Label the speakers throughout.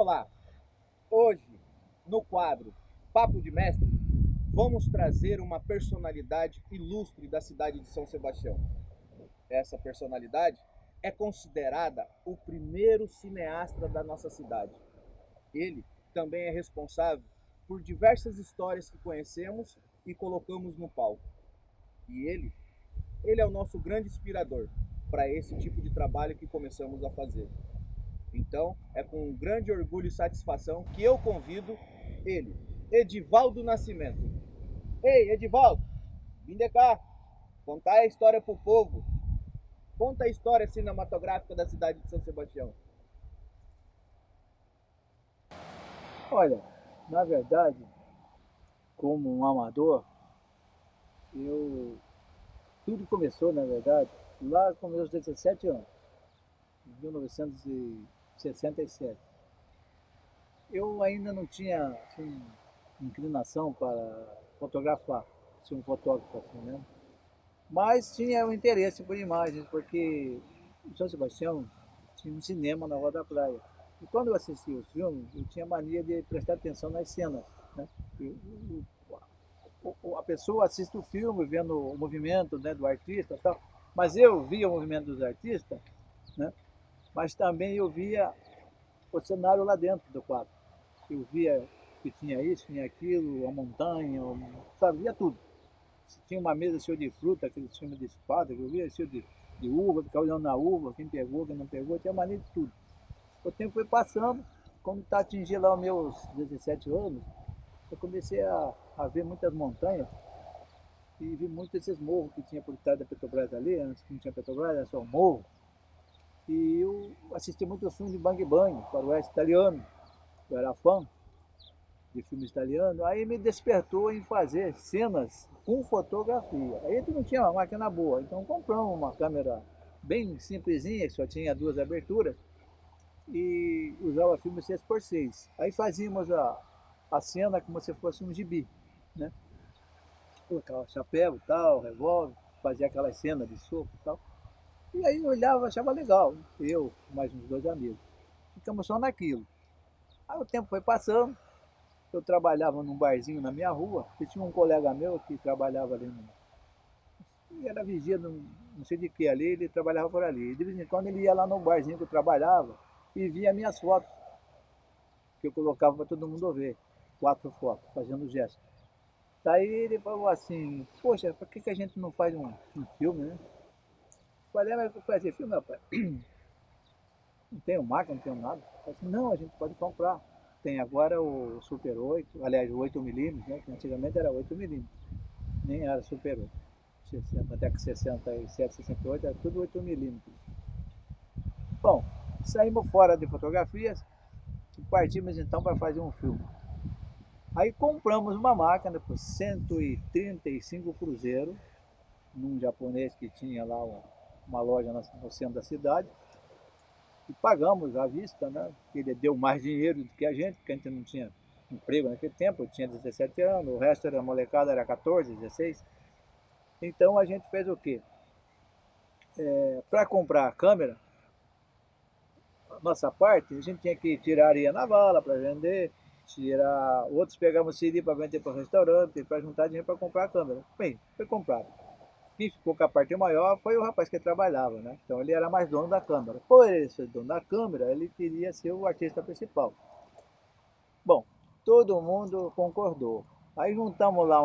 Speaker 1: Olá! Hoje, no quadro Papo de Mestre, vamos trazer uma personalidade ilustre da cidade de São Sebastião. Essa personalidade é considerada o primeiro cineasta da nossa cidade. Ele também é responsável por diversas histórias que conhecemos e colocamos no palco. E ele é o nosso grande inspirador para esse tipo de trabalho que começamos a fazer. Então, é com um grande orgulho e satisfação que eu convido ele, Edivaldo Nascimento. Ei, Edivaldo, vem de cá, contar a história pro povo. Conta a história cinematográfica da cidade de São Sebastião.
Speaker 2: Olha, na verdade, como um amador, eu tudo começou, na verdade, lá com meus 17 anos, em 1967. Eu ainda não tinha assim, inclinação para fotografar, ser um fotógrafo assim, né? Mas tinha o interesse por imagens, porque em São Sebastião tinha um cinema na Rua da Praia. E quando eu assistia os filmes, eu tinha mania de prestar atenção nas cenas, né? A pessoa assiste o filme vendo o movimento, né, do artista e tal, mas eu via o movimento dos artistas, né, mas também eu via o cenário lá dentro do quadro. Eu via que tinha isso, tinha aquilo, a montanha, sabia tudo. Se tinha uma mesa cheia de fruta, aquele filme de espada, que eu via cheio de uva, ficava olhando na uva, quem pegou, quem não pegou, tinha mania de tudo. O tempo foi passando, quando está atingindo lá os meus 17 anos, eu comecei a ver muitas montanhas e vi muito esses morros que tinha por trás da Petrobras ali, antes que não tinha Petrobras, era só um morro. E eu assisti muito filme de Bang Bang, faroeste italiano, eu era fã de filmes italianos, aí me despertou em fazer cenas com fotografia. Aí tu não tinha uma máquina boa, então compramos uma câmera bem simplesinha, que só tinha duas aberturas, e usava filme 6x6. Aí fazíamos a cena como se fosse um gibi, né? Colocava chapéu e tal, revólver, fazia aquela cena de soco e tal. E aí eu olhava, achava legal, eu, mais uns dois amigos. Ficamos só naquilo. Aí o tempo foi passando, eu trabalhava num barzinho na minha rua, e tinha um colega meu que trabalhava ali, ele era vigia, não sei de que ali, ele trabalhava por ali. E de vez em quando ele ia lá no barzinho que eu trabalhava e via minhas fotos, que eu colocava para todo mundo ver, 4 fotos, fazendo gesto. Daí ele falou assim, poxa, por que a gente não faz um filme, né? Falei, mas eu fazer filme, rapaz? Não tenho máquina, não tenho nada. Falei assim, não, a gente pode comprar. Tem agora o Super 8, aliás, o 8mm, né? Que antigamente era 8mm, nem era Super 8. 60, até que 67, 68, era tudo 8mm. Bom, saímos fora de fotografias e partimos então para fazer um filme. Aí compramos uma máquina por 135 cruzeiros, num japonês que tinha lá uma loja no centro da cidade, e pagamos à vista, né? Ele deu mais dinheiro do que a gente, porque a gente não tinha emprego naquele tempo, eu tinha 17 anos, o resto da molecada era 14, 16. Então a gente fez o quê? Para comprar a câmera, a nossa parte, a gente tinha que tirar areia na vala para vender, tirar, outros pegavam CD para vender para o restaurante, para juntar dinheiro para comprar a câmera. Bem, foi comprado. Quem ficou com a parte maior foi o rapaz que trabalhava, né? Então ele era mais dono da câmera. Por ele ser dono da câmera, ele queria ser o artista principal. Bom, todo mundo concordou. Aí juntamos lá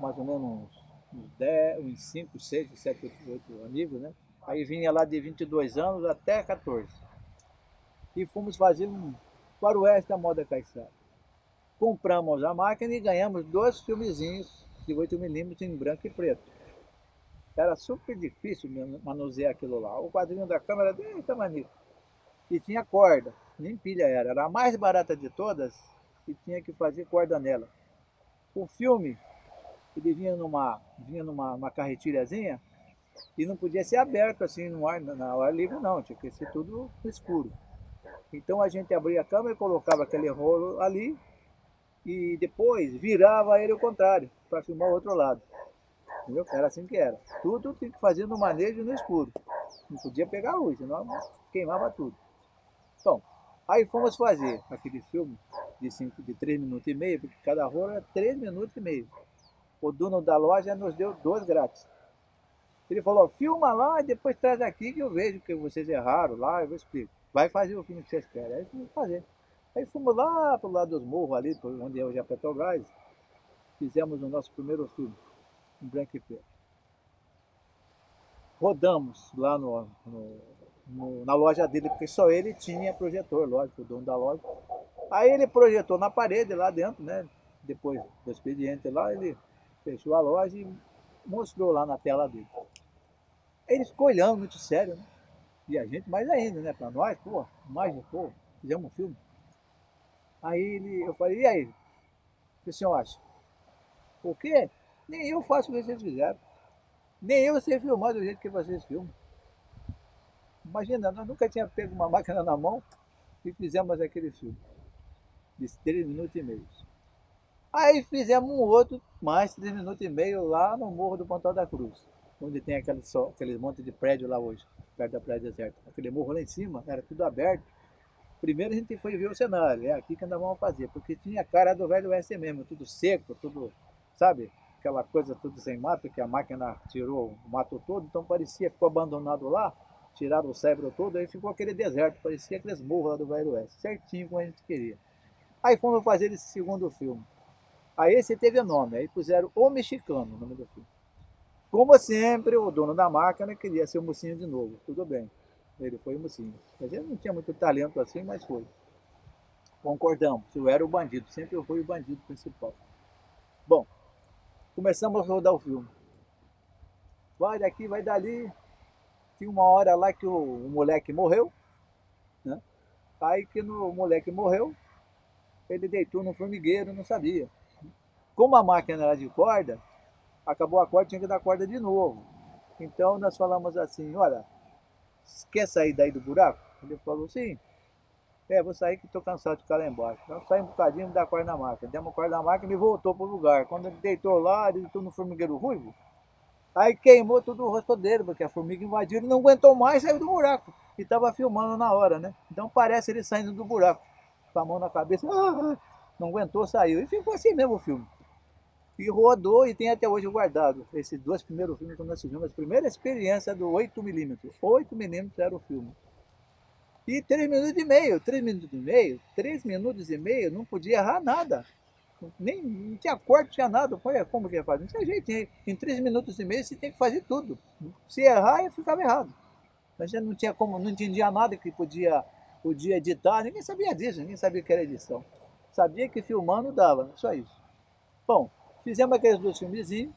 Speaker 2: mais ou menos uns 10, uns 5, 6, 7, 8 amigos, né? Aí vinha lá de 22 anos até 14. E fomos fazer um faroeste da moda caiçara. Compramos a máquina e ganhamos 2 filmezinhos de 8mm em branco e preto. Era super difícil manusear aquilo lá. O quadrinho da câmera desse tamanho. E tinha corda, nem pilha era. Era a mais barata de todas e tinha que fazer corda nela. O filme, ele vinha numa carretilhazinha e não podia ser aberto assim no ar, na hora livre não, tinha que ser tudo no escuro. Então a gente abria a câmera e colocava aquele rolo ali e depois virava ele ao contrário, para filmar o outro lado. Entendeu? Era assim que era. Tudo tinha que fazer no manejo no escuro. Não podia pegar luz, senão queimava tudo. Bom, Aí fomos fazer aquele filme de 3 minutos e meio, porque cada rolo é 3 minutos e meio. O dono da loja nos deu 2 grátis. Ele falou, filma lá e depois traz aqui que eu vejo que vocês erraram lá, eu explico. Vai fazer o filme que vocês querem. Aí fomos fazer. Aí fomos lá pro lado dos morros ali, onde é hoje a Petrobras, fizemos o nosso primeiro filme, em branco e preto. Rodamos lá na loja dele, porque só ele tinha projetor, lógico, o dono da loja. Aí ele projetou na parede lá dentro, né? Depois do expediente lá, ele fechou a loja e mostrou lá na tela dele. Ele ficou olhando muito sério, né? E a gente mais ainda, né? Pra nós, pô, imagem, pô, fizemos um filme. Eu falei, e aí? O que o senhor acha? O quê? Nem eu faço o que vocês fizeram. Nem eu sei filmar do jeito que vocês filmam. Imagina, nós nunca tínhamos pego uma máquina na mão e fizemos aquele filme de 3 minutos e meio. Aí fizemos um outro, mais 3 minutos e meio, lá no Morro do Pontal da Cruz, onde tem aquele monte de prédio lá hoje, perto da Praia Deserta. Aquele morro lá em cima, era tudo aberto. Primeiro a gente foi ver o cenário, é aqui que nós vamos fazer, porque tinha a cara do Velho Oeste mesmo, tudo seco, tudo, sabe? Aquela coisa tudo sem mato, que a máquina tirou o mato todo, então parecia, ficou abandonado lá, tiraram o cérebro todo, aí ficou aquele deserto, parecia aqueles morros lá do Velho Oeste, certinho como a gente queria. Aí fomos fazer esse segundo filme. Aí esse teve nome, aí puseram O Mexicano, o nome do filme. Como sempre, o dono da máquina queria ser o mocinho de novo, tudo bem. Ele foi o mocinho. Ele não tinha muito talento assim, mas foi. Concordamos, eu era o bandido, sempre eu fui o bandido principal. Bom, começamos a rodar o filme. Vai daqui, vai dali. Tinha uma hora lá que o moleque morreu, né? Aí que o moleque morreu, ele deitou no formigueiro, não sabia. Como a máquina era de corda, acabou a corda, tinha que dar corda de novo. Então nós falamos assim, olha, quer sair daí do buraco? Ele falou, sim. Vou sair que estou cansado de ficar lá embaixo. Então saímos um bocadinho, dar corda na máquina. Demos corda na máquina e voltou para o lugar. Quando ele deitou lá, ele deitou no formigueiro ruivo. Aí queimou todo o rosto dele, porque a formiga invadiu, ele não aguentou mais e saiu do buraco. E estava filmando na hora, né? Então parece ele saindo do buraco, com a mão na cabeça, não aguentou, saiu. E ficou assim mesmo o filme. E rodou e tem até hoje guardado. Esses 2 primeiros filmes que nós fizemos, a primeira experiência do 8mm. 8mm era o filme. E 3 minutos e meio, 3 minutos e meio, 3 minutos e meio, não podia errar nada. Nem não tinha corte, não tinha nada. Como que ia fazer? Não tinha jeito. Em 3 minutos e meio você tem que fazer tudo. Se errar, ficava errado. A gente não tinha como, não entendia nada que podia editar, ninguém sabia disso, ninguém sabia que era edição. Sabia que filmando dava, só isso. Bom, fizemos aqueles 2 filmezinhos,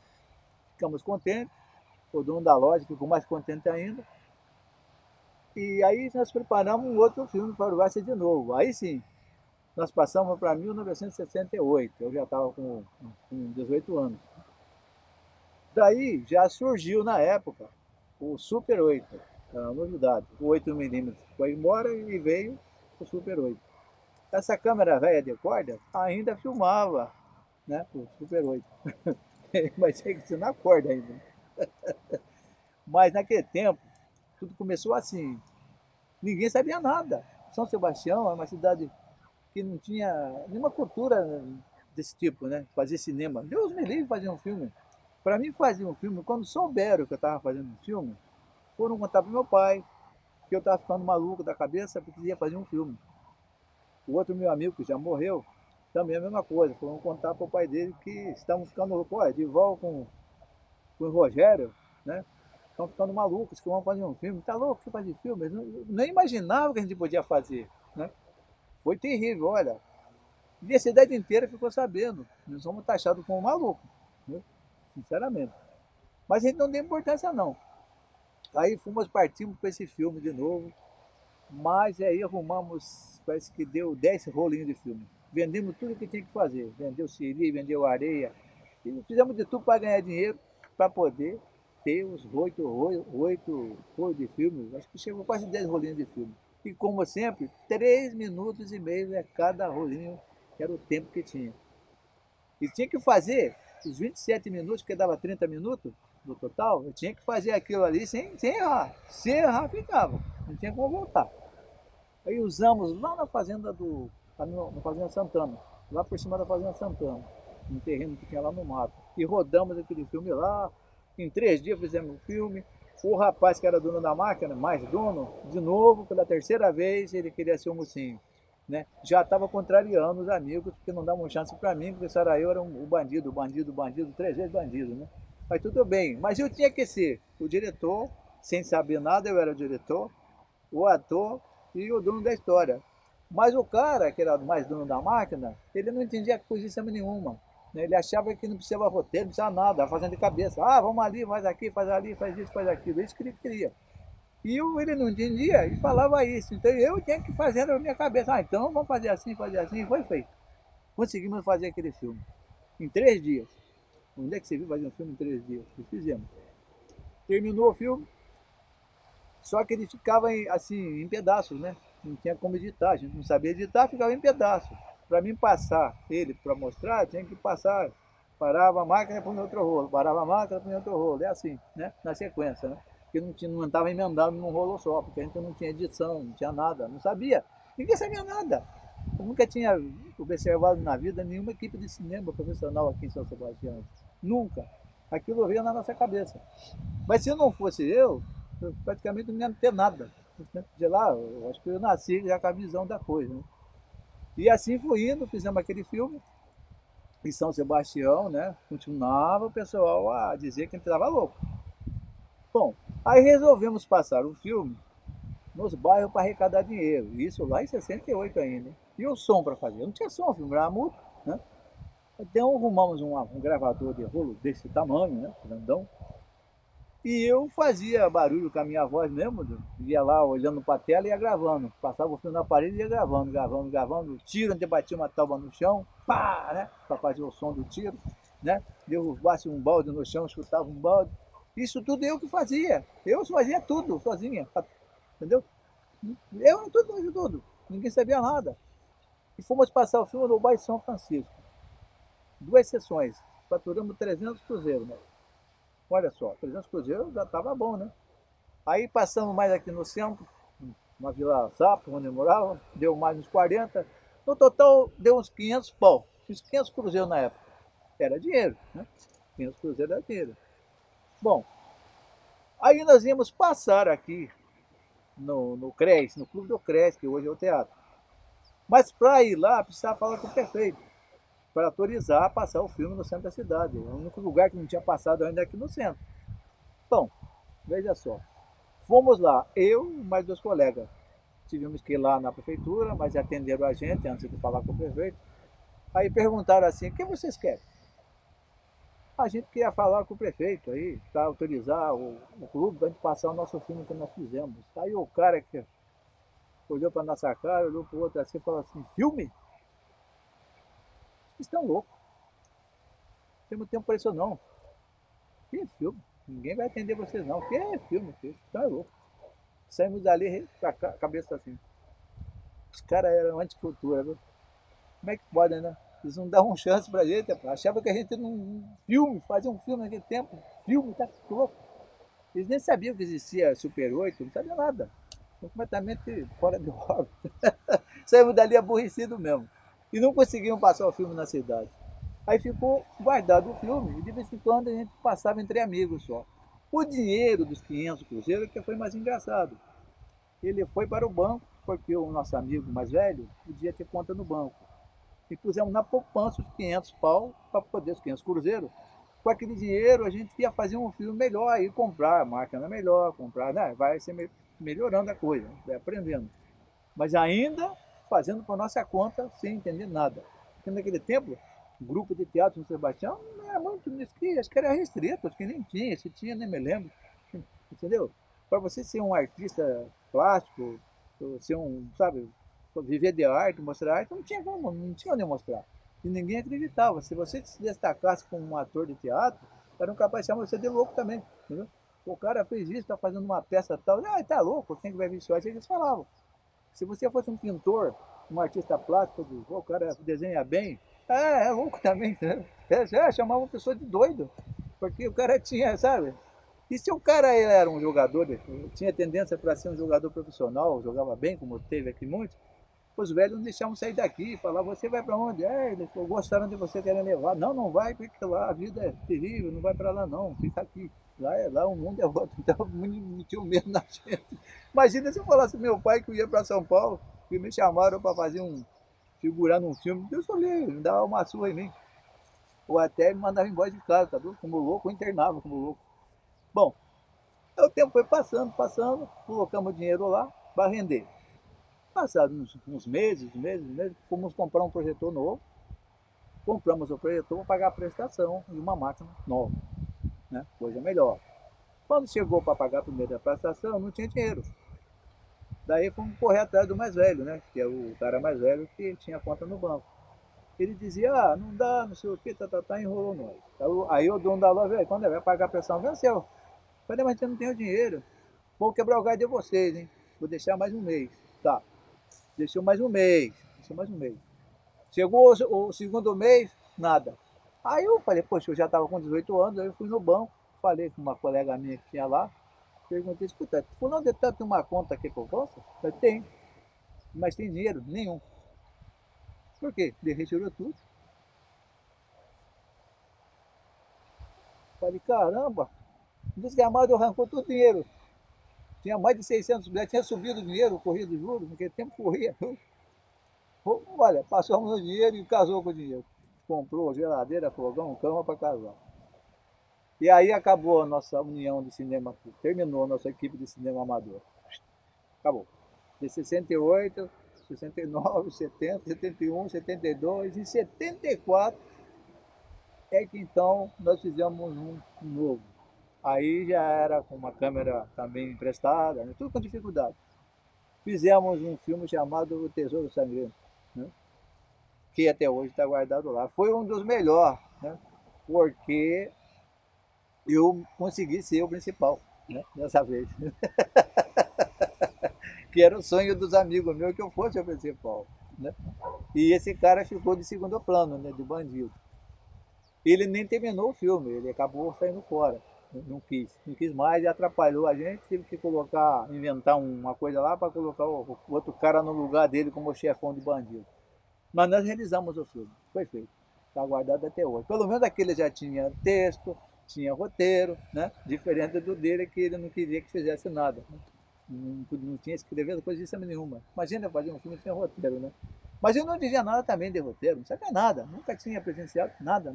Speaker 2: ficamos contentes, o dono da loja ficou mais contente ainda. E aí nós preparamos um outro filme para o Uruguai de novo. Aí sim, nós passamos para 1968, eu já estava com 18 anos. Daí já surgiu na época o Super 8, era uma novidade. O 8mm foi embora e veio o Super 8. Essa câmera velha de corda ainda filmava, né, o Super 8. Mas tinha que ser na corda ainda. Mas naquele tempo, tudo começou assim. Ninguém sabia nada. São Sebastião é uma cidade que não tinha nenhuma cultura desse tipo, né? Fazer cinema. Deus me livre fazer um filme. Para mim fazer um filme, quando souberam que eu estava fazendo um filme, foram contar para meu pai que eu estava ficando maluco da cabeça porque ia fazer um filme. O outro meu amigo que já morreu, também a mesma coisa. Foram contar para o pai dele que estavam ficando loucos. De volta com o Rogério, né? Estão ficando malucos que vão fazer um filme. Tá louco que fazer filme? Eles nem imaginavam que a gente podia fazer, né? Foi terrível, olha. E a cidade inteira ficou sabendo. Nós somos taxados como maluco, né? Sinceramente. Mas a gente não deu importância não. Aí partimos para esse filme de novo. Mas aí arrumamos, parece que deu 10 rolinhos de filme. Vendemos tudo que tinha que fazer. Vendeu siri, vendeu areia. E fizemos de tudo para ganhar dinheiro, para poder ter os 8 rolos de filme. Acho que chegou quase 10 rolinhos de filme. E como sempre, 3 minutos e meio é cada rolinho, que era o tempo que tinha. E tinha que fazer os 27 minutos, que dava 30 minutos no total, eu tinha que fazer aquilo ali sem errar. Se errar, ficava. Não tinha como voltar. Aí usamos lá na fazenda na Fazenda Santana, lá por cima da Fazenda Santana, um terreno que tinha lá no mato. E rodamos aquele filme lá, em 3 dias fizemos o filme. O rapaz que era dono da máquina, mais dono, de novo, pela terceira vez, ele queria ser o mocinho. Né? Já estava contrariando os amigos, porque não davam chance para mim, porque Saraí era um bandido, bandido, bandido, 3 vezes bandido, né? Mas tudo bem, mas eu tinha que ser o diretor, sem saber nada, eu era o diretor, o ator e o dono da história. Mas o cara, que era mais dono da máquina, ele não entendia coisa nenhuma. Né? Ele achava que não precisava roteiro, não precisava nada, fazendo de cabeça. Ah, vamos ali, faz aqui, faz ali, faz isso, faz aquilo. Isso que ele queria. E ele não entendia e falava isso. Então eu tinha que fazer na minha cabeça. Ah, então vamos fazer assim, fazer assim. E foi feito. Conseguimos fazer aquele filme. Em 3 dias. Onde é que você viu fazer um filme em 3 dias? E fizemos. Terminou o filme, só que ele ficava assim, em pedaços, né? Não tinha como editar, a gente não sabia editar, ficava em pedaços. Para mim passar ele para mostrar, tinha que passar, parava a máquina para o outro rolo, parava a máquina para o outro rolo, é assim, né? Na sequência, né? Porque não estava emendado num rolo só, porque a gente não tinha edição, não tinha nada, não sabia. Ninguém sabia nada. Eu nunca tinha observado na vida nenhuma equipe de cinema profissional aqui em São Sebastião. Nunca. Aquilo veio na nossa cabeça. Mas se não fosse eu praticamente não ia ter nada. De lá, eu acho que eu nasci já com a visão da coisa. Né? E assim foi indo, fizemos aquele filme em São Sebastião, né? Continuava o pessoal a dizer que a gente estava louco. Bom, aí resolvemos passar o filme nos bairros para arrecadar dinheiro. Isso lá em 68 ainda. E o som para fazer? Não tinha som, o filme era mudo, né? Então arrumamos um gravador de rolo desse tamanho, né? Grandão. E eu fazia barulho com a minha voz mesmo, ia lá olhando para a tela e ia gravando. Passava o filme na parede e ia gravando, gravando, gravando. Tiro, onde batia uma tábua no chão, pá, né? Para fazer o som do tiro, né? Derrubasse um balde no chão, escutava um balde. Isso tudo eu que fazia. Eu fazia tudo sozinha, entendeu? Eu era tudo, fazia tudo. Ninguém sabia nada. E fomos passar o filme no bairro São Francisco. 2 sessões. Faturamos 300 cruzeiros, né? Olha só, 300 cruzeiros já estava bom, né? Aí passamos mais aqui no centro, na Vila Sapo, onde eu morava, deu mais uns 40. No total, deu uns 500 pau. Uns 500 cruzeiros na época. Era dinheiro, né? 500 cruzeiros era dinheiro. Bom, aí nós íamos passar aqui no CRES, no Clube do CRES, que hoje é o teatro. Mas para ir lá, precisava falar com o prefeito, para autorizar a passar o filme no centro da cidade. É o único lugar que não tinha passado ainda aqui no centro. Bom, veja só. Fomos lá, eu e mais 2 colegas. Tivemos que ir lá na prefeitura, mas atenderam a gente antes de falar com o prefeito. Aí perguntaram assim, o que vocês querem? A gente queria falar com o prefeito aí, para autorizar o clube para a gente passar o nosso filme que nós fizemos. Aí o cara que olhou para nossa cara, olhou para o outro assim e falou assim, filme? Vocês estão loucos. Não temos tempo para isso não. Que filme? Ninguém vai atender vocês não. Que filme? Vocês estão loucos. Saímos dali com a cabeça assim. Os caras eram anticultura, viu? Como é que pode, né? Eles não davam chance pra gente, achava que a gente não filme, fazia um filme naquele tempo, filme, tá louco. Eles nem sabiam que existia Super 8, não sabiam nada. Completamente fora de órbita. Saímos dali aborrecido mesmo. E não conseguiam passar o filme na cidade. Aí ficou guardado o filme e de vez em quando a gente passava entre amigos só. O dinheiro dos 500 cruzeiros que foi mais engraçado. Ele foi para o banco, porque o nosso amigo mais velho podia ter conta no banco. E pusemos na poupança os 500 pau, para poder, os 500 cruzeiros. Com aquele dinheiro a gente ia fazer um filme melhor, e comprar a máquina melhor, comprar, né? Vai ser melhorando a coisa, vai aprendendo. Mas ainda fazendo por nossa conta, sem entender nada. Porque naquele tempo, o grupo de teatro no Sebastião não era muito nisso, acho que era restrito, acho que nem tinha, se tinha, nem me lembro. Entendeu? Para você ser um artista plástico, ser um, sabe, viver de arte, mostrar arte, não tinha como, não tinha onde mostrar. E ninguém acreditava. Se você se destacasse como um ator de teatro, eram capazes de chamar você de louco também. Entendeu? O cara fez isso, está fazendo uma peça tal, tá louco, quem que vai ver isso? Aí eles falavam. Se você fosse um pintor, um artista plástico, o cara desenha bem, louco também. Né? Chamava uma pessoa de doido, porque o cara tinha, sabe? E se o cara ele era um jogador, ele tinha tendência para ser um jogador profissional, jogava bem, como teve aqui muito, os velhos não deixavam sair daqui, falavam, você vai para onde? É, eles gostaram de você, querem levar. Não, não vai, porque lá a vida é terrível, não vai para lá não, fica aqui. Lá o mundo é outro, então me tinha medo na gente. Imagina se eu falasse pro meu pai que eu ia para São Paulo, que me chamaram para fazer figurar num filme, Deus o livre, me dava uma surra em mim. Ou até me mandava embora de casa, tá doido? Como louco, ou internava como louco. Bom, o tempo foi passando, colocamos dinheiro lá para render. Passados uns meses, fomos comprar um projetor novo, compramos o projetor para pagar a prestação e uma máquina nova, né? Coisa melhor. Quando chegou para pagar a primeira prestação, não tinha dinheiro. Daí fomos correr atrás do mais velho, né? Que é o cara mais velho que tinha conta no banco. Ele dizia, não dá, não sei o que, enrolou nós. Aí o dono da loja, quando vai pagar a prestação, venceu. Falei, mas eu não tenho dinheiro. Vou quebrar o gás de vocês, hein? Vou deixar mais um mês. Tá. Deixou mais um mês. Chegou o segundo mês, nada. Aí eu falei, poxa, eu já estava com 18 anos, aí eu fui no banco, falei com uma colega minha que tinha lá, perguntei, escuta, fulano de tanto tem uma conta aqui por você? Eu falei, tem. Mas tem dinheiro? Nenhum. Por quê? Ele retirou tudo. Falei, caramba, o desgramado arrancou todo o dinheiro. Tinha mais de 600, já tinha subido o dinheiro, corria de juros, naquele tempo corria. Olha, passamos o dinheiro e casou com o dinheiro. Comprou geladeira, fogão, cama para casar. E aí acabou a nossa união de cinema, terminou a nossa equipe de cinema amador. Acabou. De 68, 69, 70, 71, 72 e 74 é que então nós fizemos um novo. Aí já era com uma câmera também emprestada, né? Tudo com dificuldade. Fizemos um filme chamado O Tesouro Sangrento, né? Que até hoje está guardado lá. Foi um dos melhores, né? Porque eu consegui ser o principal, né? Dessa vez. Que era o sonho dos amigos meus que eu fosse o principal, né? E esse cara ficou de segundo plano, né? De bandido. Ele nem terminou o filme, ele acabou saindo fora. Não quis mais e atrapalhou a gente, tive que inventar uma coisa lá para colocar o outro cara no lugar dele como chefão de bandido. Mas nós realizamos o filme, foi feito, está guardado até hoje. Pelo menos aquele já tinha texto, tinha roteiro, né? Diferente do dele que ele não queria que fizesse nada. Não tinha escrevido coisa nenhuma. Imagina fazer um filme sem roteiro, né? Mas eu não dizia nada também de roteiro, não sabia nada, nunca tinha presenciado nada.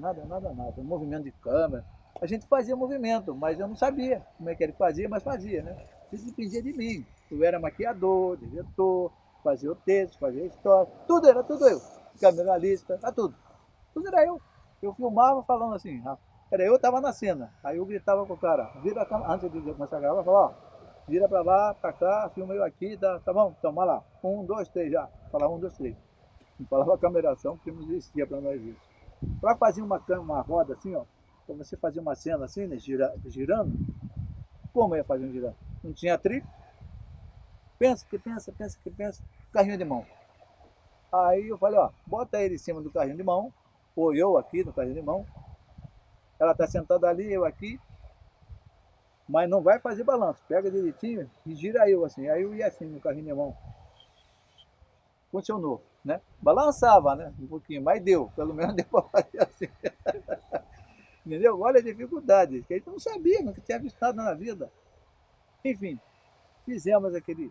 Speaker 2: Um movimento de câmera. A gente fazia movimento, mas eu não sabia como é que ele fazia, mas fazia, né? Isso dependia de mim. Eu era maquiador, diretor, fazia o texto, fazia a história, era tudo eu. Cameralista, tudo. Tudo era eu. Eu filmava falando assim, era eu estava na cena. Aí eu gritava com o cara, vira a câmera, antes de começar a gravar, eu falava, vira pra lá, pra cá, filma eu aqui, tá bom? Então, vai lá. 1, 2, 3 já. Falava 1, 2, 3. Não falava cameração, porque não existia pra nós isso. Pra fazer uma roda assim, ó, pra você fazer uma cena assim, né, girando, como eu ia fazer um girando? Não tinha trilho? Pensa, carrinho de mão. Aí eu falei, bota ele em cima do carrinho de mão, ou eu aqui no carrinho de mão. Ela tá sentada ali, eu aqui, mas não vai fazer balanço. Pega direitinho e gira eu assim. Aí eu ia assim no carrinho de mão. Funcionou, né? Balançava, né? Um pouquinho, mas deu. Pelo menos deu para fazer assim. Entendeu? Olha a dificuldade, que a gente não sabia, nunca tinha visto nada na vida. Enfim, fizemos aquele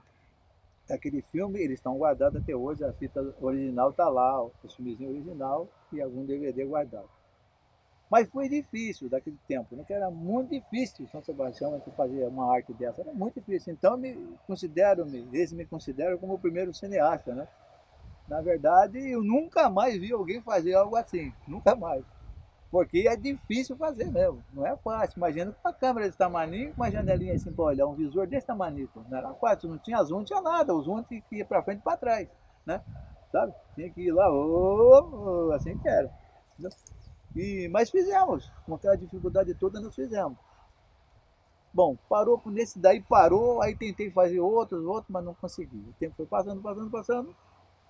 Speaker 2: filme, eles estão guardados até hoje, a fita original está lá, o filmezinho original e algum DVD guardado. Mas foi difícil daquele tempo, né? Que era muito difícil São Sebastião fazer uma arte dessa, era muito difícil. Então eles me consideram como o primeiro cineasta, né? Na verdade, eu nunca mais vi alguém fazer algo assim, nunca mais. Porque é difícil fazer mesmo, não é fácil. Imagina com uma câmera desse tamanho, com uma janelinha assim para olhar, um visor desse tamanho, não era fácil, não tinha zoom, não tinha nada, o zoom tinha que ir para frente e para trás, né? Sabe? Tinha que ir lá, assim que era. Mas fizemos, com aquela dificuldade toda nós fizemos. Bom, parou nesse daí, parou, aí tentei fazer outros, mas não consegui. O tempo foi passando,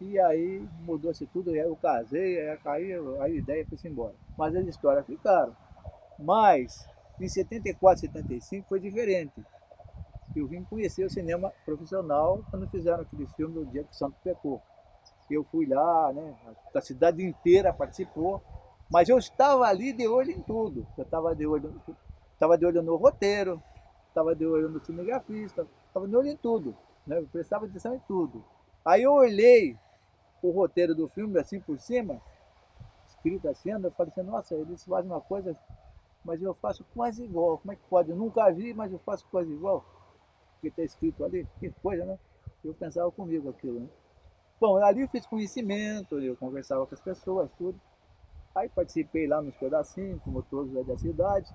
Speaker 2: e aí mudou-se tudo, aí eu casei, aí a ideia foi-se embora. Mas as histórias ficaram. Mas Em 74, 75 foi diferente. Eu vim conhecer o cinema profissional quando fizeram aquele filme O Dia que o Santo Pecou. Eu fui lá, né? A cidade inteira participou, mas eu estava ali de olho em tudo. Eu estava de olho no roteiro, estava de olho no cinegrafista, estava de olho em tudo, né? Eu prestava atenção em tudo. Aí eu olhei o roteiro do filme assim por cima, escrito assim, eu falei assim, nossa, eles fazem uma coisa, mas eu faço quase igual. Como é que pode? Eu nunca vi, mas eu faço quase igual. Porque está escrito ali, que coisa, né? Eu pensava comigo aquilo, né? Bom, ali eu fiz conhecimento, eu conversava com as pessoas, tudo. Aí participei lá nos pedacinhos, como todos da cidade.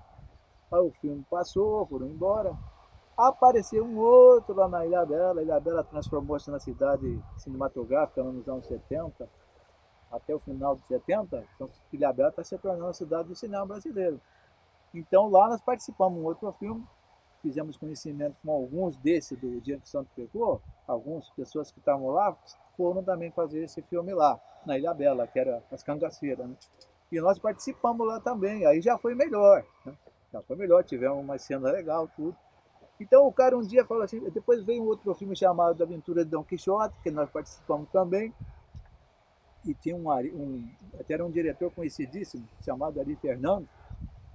Speaker 2: Aí o filme passou, foram embora. Apareceu um outro lá na Ilhabela. A Ilhabela transformou-se na cidade cinematográfica nos anos 70, até o final dos 70. Então, Ilhabela está se tornando a cidade do cinema brasileiro. Então lá nós participamos de um outro filme, fizemos conhecimento com alguns desses do Dia que o Santo Pecou, algumas pessoas que estavam lá foram também fazer esse filme lá, na Ilhabela, que era as cangaceiras, né? E nós participamos lá também, aí já foi melhor, né? Já foi melhor, tivemos uma cena legal, tudo. Então o cara um dia falou assim, depois veio um outro filme chamado Aventura de Dom Quixote, que nós participamos também, e tinha até era um diretor conhecidíssimo, chamado Ari Fernando,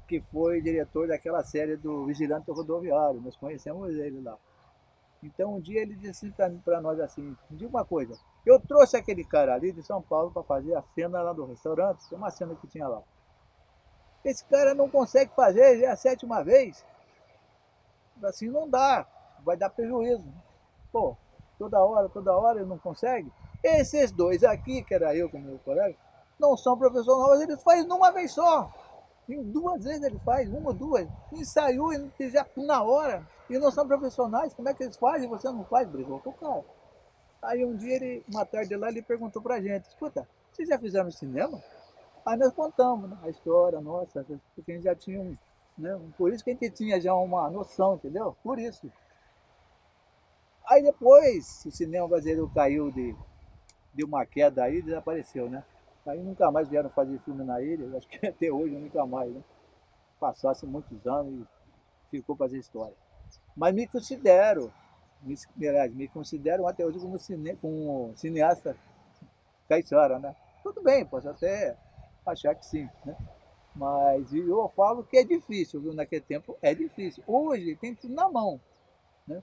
Speaker 2: que foi diretor daquela série do Vigilante Rodoviário, nós conhecemos ele lá. Então um dia ele disse para nós assim, me diga uma coisa, eu trouxe aquele cara ali de São Paulo para fazer a cena lá do restaurante, tem uma cena que tinha lá. Esse cara não consegue fazer, já é a 7ª vez. Assim não dá, vai dar prejuízo. Pô, toda hora ele não consegue. Esses dois aqui, que era eu com meu colega, não são profissionais, eles fazem numa vez só. Em 2 vezes ele faz, 1 ou 2. Ensaiou e já na hora. E não são profissionais, como é que eles fazem e você não faz? Brigou com o cara. Aí um dia, uma tarde lá, ele perguntou pra gente, escuta, vocês já fizeram cinema? Aí nós contamos, né, a história nossa, porque a gente já tinha né, por isso que a gente tinha já uma noção, entendeu? Por isso. Aí depois o cinema brasileiro caiu de uma queda aí e desapareceu, né? Aí nunca mais vieram fazer filme na ilha, acho que até hoje nunca mais, né? Passasse muitos anos e ficou para fazer história. Mas me considero até hoje como cineasta caiçara, né? Tudo bem, posso até achar que sim, né? Mas eu falo que é difícil, viu? Naquele tempo é difícil. Hoje tem tudo na mão, né?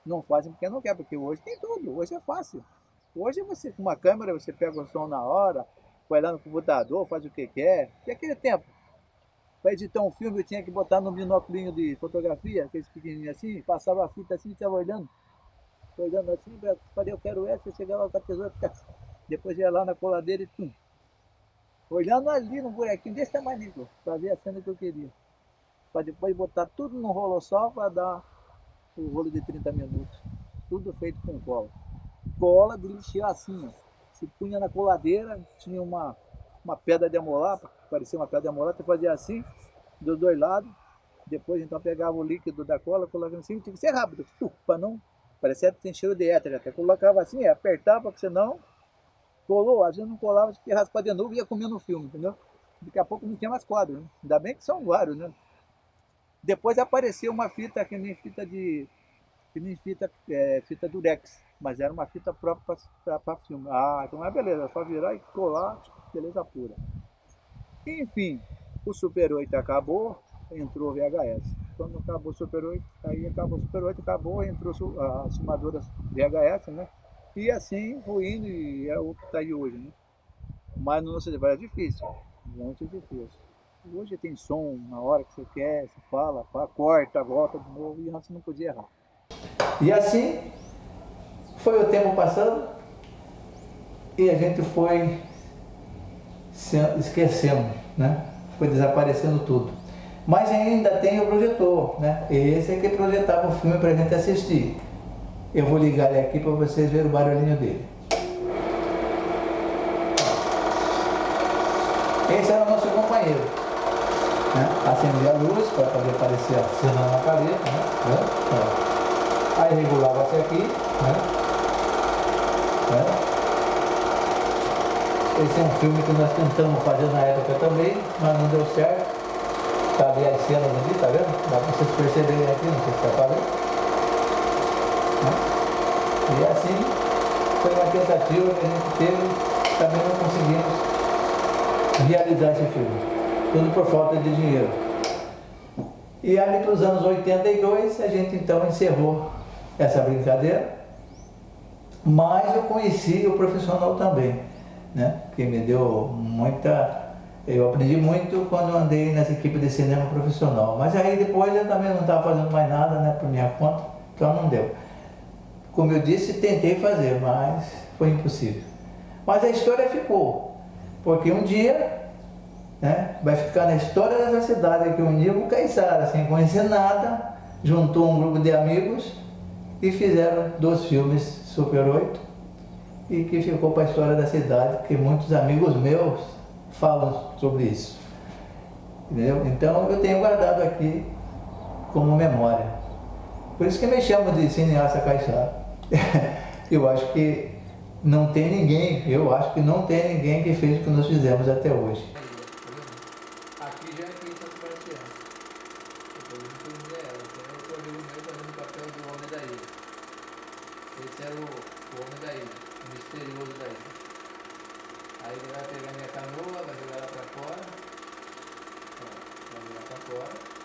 Speaker 2: Não fazem porque não quer, porque hoje tem tudo, hoje é fácil. Hoje você, com uma câmera, você pega o som na hora, vai lá no computador, faz o que quer. E aquele tempo, para editar um filme eu tinha que botar no binóculo de fotografia, aqueles pequenininhos assim, passava a fita assim e ficava olhando assim, falei, eu quero essa, eu chegava com a tesoura, depois ia lá na coladeira e tum. Olhando ali no buraquinho desse tamanho, para ver a cena que eu queria. Para depois botar tudo no rolo só para dar o rolo de 30 minutos. Tudo feito com cola. Cola de lixar assim, ó. Se punha na coladeira, tinha uma pedra de amolar, parecia uma pedra de amolar, você fazia assim, dos 2 lados. Depois então pegava o líquido da cola, colocava assim, tinha que ser rápido, para não. Parecia que tem cheiro de éter, até colocava assim, apertava, porque senão colou, às vezes não colava, tinha que raspar de novo e ia comendo o filme, entendeu? Daqui a pouco não tinha mais quadro, né? Ainda bem que são vários, né? Depois apareceu uma fita que nem fita fita durex, mas era uma fita própria para filme. Ah, então é beleza, é só virar e colar, beleza pura. Enfim, o Super 8 acabou, entrou o VHS. Quando acabou o Super 8, aí acabou o Super 8, acabou, entrou as filmadoras VHS, né? E assim foi indo e é o que está aí hoje, né? Mas no nosso é difícil, muito difícil. Hoje tem som na hora que você quer, você fala, corta, volta de novo, e antes não podia errar. E assim foi o tempo passando e a gente foi esquecendo, né? Foi desaparecendo tudo. Mas ainda tem o projetor, né? Esse é que projetava o filme para a gente assistir. Eu vou ligar ele aqui para vocês verem o barulhinho dele. Esse era o nosso companheiro, né? Acendia a luz para poder aparecer a cena na parede, né? Aí regulava-se aqui, né? Esse é um filme que nós tentamos fazer na época também, mas não deu certo. Tá ali as cenas ali, tá vendo? Dá pra vocês perceberem aqui, não sei se tá falando. E assim, foi uma tentativa que a gente teve, também não conseguimos realizar esse filme. Tudo por falta de dinheiro. E ali para os anos 82, a gente então encerrou essa brincadeira. Mas eu conheci o profissional também, né? Que me deu muita... Eu aprendi muito quando andei nessa equipe de cinema profissional. Mas aí depois eu também não estava fazendo mais nada, né, por minha conta, então não deu. Como eu disse, tentei fazer, mas foi impossível. Mas a história ficou, porque um dia, né, vai ficar na história dessa cidade que um dia o Caiçara, sem conhecer nada, juntou um grupo de amigos e fizeram 2 filmes Super 8 e que ficou para a história da cidade, que muitos amigos meus falam sobre isso. Entendeu? Então eu tenho guardado aqui como memória. Por isso que me chamam de cineasta Caiçara. Eu acho que não tem ninguém, que fez o que nós fizemos até hoje. Aqui já é aqui em São Sebastião. Depois eu fui ela. Tem outro amigo meu fazendo o papel do homem da ilha. Esse era o homem da ilha, o misterioso da ilha. Aí ele vai pegar minha canoa, vai jogar ela pra fora. Ó, vai jogar pra fora.